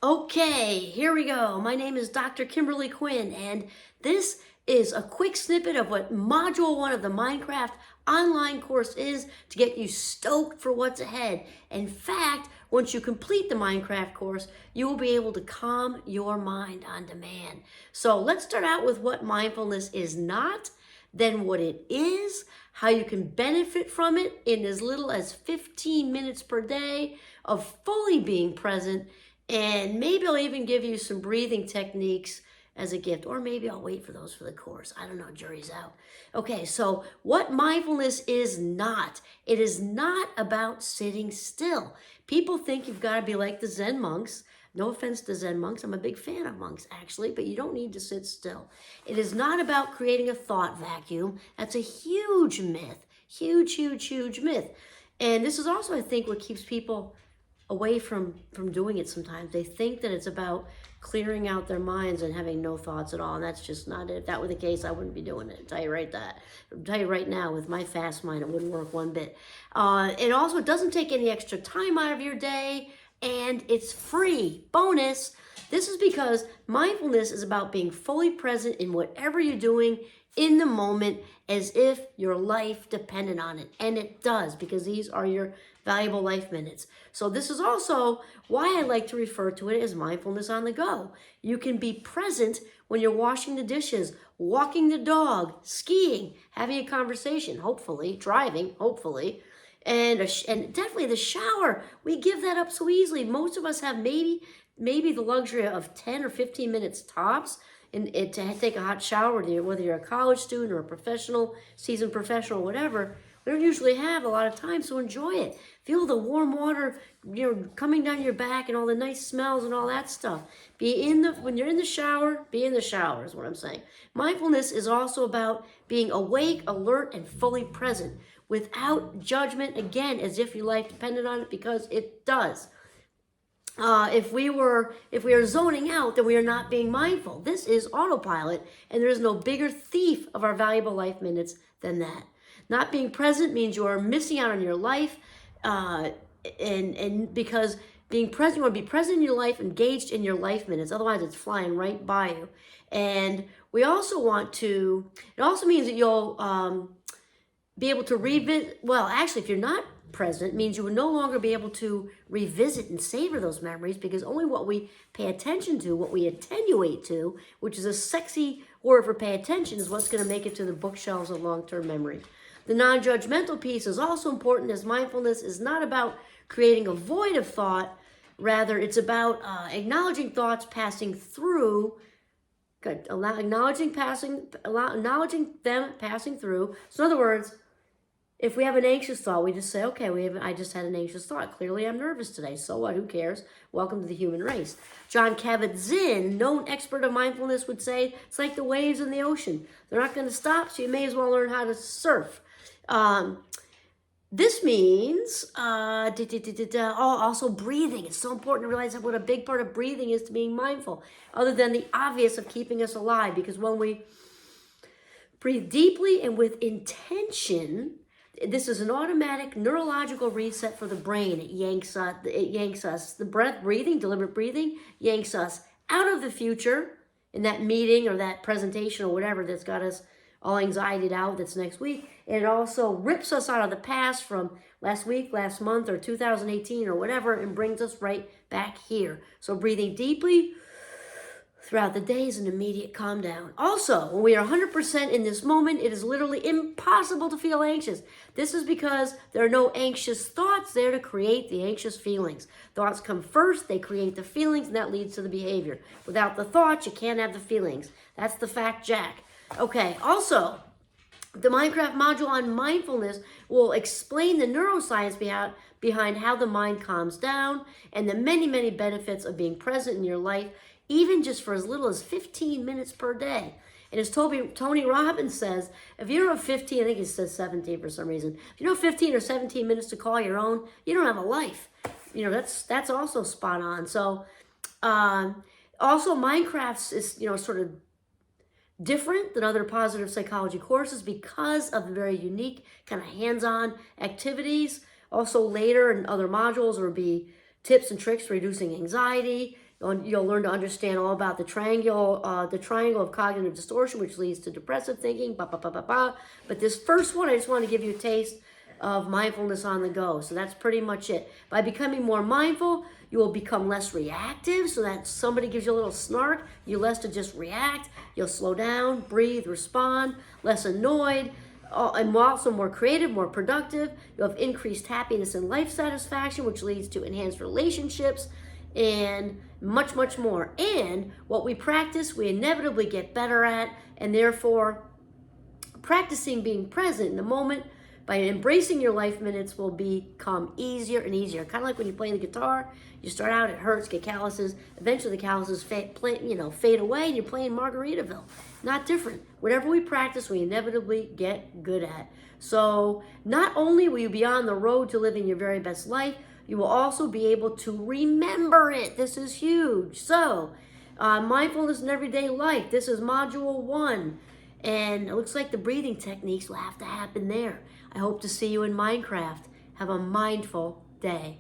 Okay, here we go. My name is Dr. Kimberly Quinn, and this is a quick snippet of what Module 1 of the Minecraft online course is to get you stoked for what's ahead. In fact, once you complete the Minecraft course, you will be able to calm your mind on demand. So let's start out with what mindfulness is not, then what it is, how you can benefit from it in as little as 15 minutes per day of fully being present, and maybe I'll even give you some breathing techniques as a gift, or maybe I'll wait for those for the course. I don't know, jury's out. Okay, so what mindfulness is not. It is not about sitting still. People think you've got to be like the Zen monks. No offense to Zen monks. I'm a big fan of monks, actually, but you don't need to sit still. It is not about creating a thought vacuum. That's a huge myth. Huge, huge, huge myth. And this is also, I think, what keeps people away from doing it sometimes. They think that it's about clearing out their minds and having no thoughts at all, and that's just not it. If that were the case, I wouldn't be doing it. I'll tell you right now, with my fast mind, it wouldn't work one bit. And also, it doesn't take any extra time out of your day, and it's free. Bonus. This is because mindfulness is about being fully present in whatever you're doing in the moment, as if your life depended on it. And it does, because these are your valuable life minutes. So this is also why I like to refer to it as mindfulness on the go. You can be present when you're washing the dishes, walking the dog, skiing, having a conversation, hopefully, driving, hopefully, and definitely the shower. We give that up so easily. Most of us have maybe the luxury of 10 or 15 minutes tops to take a hot shower, whether you're a college student or a professional, seasoned professional, whatever. We don't usually have a lot of time, so enjoy it. Feel the warm water, coming down your back, and all the nice smells and all that stuff. When you're in the shower, be in the shower is what I'm saying. Mindfulness is also about being awake, alert, and fully present without judgment, again, as if your life depended on it, because it does. If we are zoning out, then we are not being mindful. This is autopilot, and there is no bigger thief of our valuable life minutes than that. Not being present means you are missing out on your life, and because being present, you want to be present in your life, engaged in your life minutes. Otherwise, it's flying right by you. And we also want to. It also means that you'll be able to revisit. Well, actually, if you're not present, it means you will no longer be able to revisit and savor those memories, because only what we pay attention to, what we attenuate to, which is a sexy word for pay attention, is what's going to make it to the bookshelves of long-term memory. The non-judgmental piece is also important, as mindfulness is not about creating a void of thought. Rather, it's about acknowledging thoughts passing through. Good. Acknowledging them passing through. So in other words, if we have an anxious thought, we just say, okay, I just had an anxious thought. Clearly, I'm nervous today. So what? Who cares? Welcome to the human race. John Kabat-Zinn, known expert of mindfulness, would say it's like the waves in the ocean. They're not going to stop, so you may as well learn how to surf. This means also breathing. It's so important to realize what a big part of breathing is to being mindful, other than the obvious of keeping us alive. Because when we breathe deeply and with intention, this is an automatic neurological reset for the brain. It yanks us. The breathing, deliberate breathing, yanks us out of the future in that meeting or that presentation or whatever that's got us all anxietied out that's next week. And it also rips us out of the past from last week, last month, or 2018 or whatever, and brings us right back here. So breathing deeply throughout the day is an immediate calm down. Also, when we are 100% in this moment, it is literally impossible to feel anxious. This is because there are no anxious thoughts there to create the anxious feelings. Thoughts come first, they create the feelings, and that leads to the behavior. Without the thoughts, you can't have the feelings. That's the fact, Jack. Okay, also, the Minecraft module on mindfulness will explain the neuroscience behind how the mind calms down, and the many, many benefits of being present in your life, even just for as little as 15 minutes per day. And as Tony Robbins says, if you don't have 15, I think he says 17 for some reason, if you don't have 15 or 17 minutes to call your own, you don't have a life. That's also spot on. So also Minecraft is, sort of different than other positive psychology courses because of the very unique kind of hands-on activities. Also later in other modules will be tips and tricks for reducing anxiety, You'll learn to understand all about the triangle of cognitive distortion, which leads to depressive thinking. But this first one, I just want to give you a taste of mindfulness on the go. So that's pretty much it. By becoming more mindful, you will become less reactive, so that somebody gives you a little snark, you're less to just react. You'll slow down, breathe, respond, less annoyed, and also more creative, more productive. You'll have increased happiness and life satisfaction, which leads to enhanced relationships and much, much more. And what we practice, we inevitably get better at, and therefore practicing being present in the moment by embracing your life minutes will become easier and easier. Kind of like when you play the guitar, you start out, it hurts, get calluses. Eventually the calluses fade away, and you're playing Margaritaville. Not different. Whatever we practice, we inevitably get good at. So not only will you be on the road to living your very best life, you will also be able to remember it. This is huge. So mindfulness in everyday life. This is module 1. And it looks like the breathing techniques will have to happen there. I hope to see you in Minecraft. Have a mindful day.